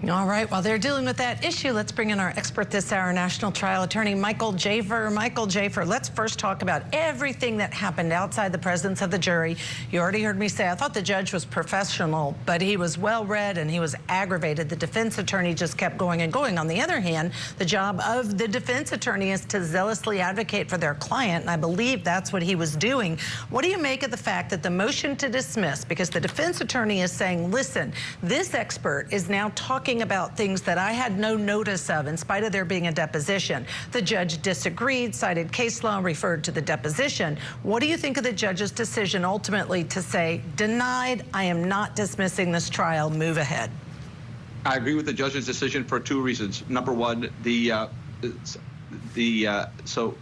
All right, while they're dealing with that issue, let's bring in our expert this hour, national trial attorney Michael Jaafar. Michael Jaafar, let's first talk about everything that happened outside the presence of the jury. You already heard me say I thought the judge was professional, but he was well-read and he was aggravated. The defense attorney just kept going and going. On the other hand, the job of the defense attorney is to zealously advocate for their client, and I believe that's what he was doing. What do you make of the fact that the motion to dismiss, because the defense attorney is saying, listen, this expert is now talking about things that I had no notice of in spite of there being a deposition. The judge disagreed, cited case law, referred to the deposition. What do you think of the judge's decision ultimately to say, denied, I am not dismissing this trial, move ahead? I agree with the judge's decision for two reasons. Number one, so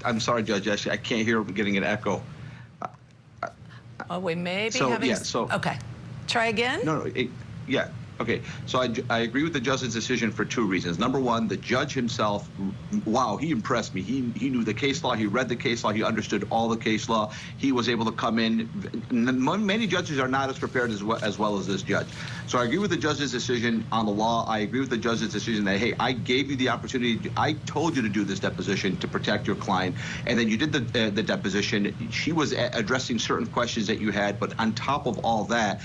I'm sorry, Judge, actually, I can't hear, getting an echo. Oh, we may be having... okay. Try again? No, yeah. Okay, so I agree with the judge's decision for two reasons. Number one, the judge himself, wow, he impressed me. He knew the case law, he read the case law, he understood all the case law. He was able to come in. Many judges are not as prepared as well as this judge. So I agree with the judge's decision on the law. I agree with the judge's decision that, hey, I gave you the opportunity, I told you to do this deposition to protect your client, and then you did the deposition. She was addressing certain questions that you had, but on top of all that,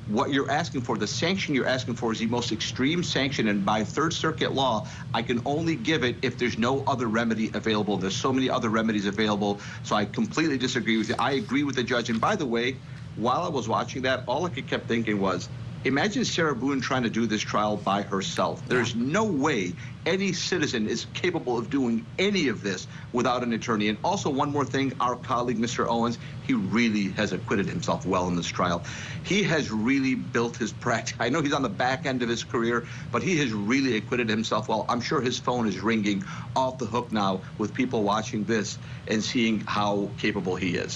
what you're asking for, the sanction you're asking for, is the most extreme sanction, and by Third Circuit law, I can only give it if there's no other remedy available. There's so many other remedies available, so I completely disagree with you. I agree with the judge, and by the way, while I was watching that, all I kept thinking was, imagine Sarah Boone trying to do this trial by herself. There's no way any citizen is capable of doing any of this without an attorney. And also, one more thing, our colleague, Mr. Owens, he really has acquitted himself well in this trial. He has really built his practice. I know he's on the back end of his career, but he has really acquitted himself well. I'm sure his phone is ringing off the hook now with people watching this and seeing how capable he is.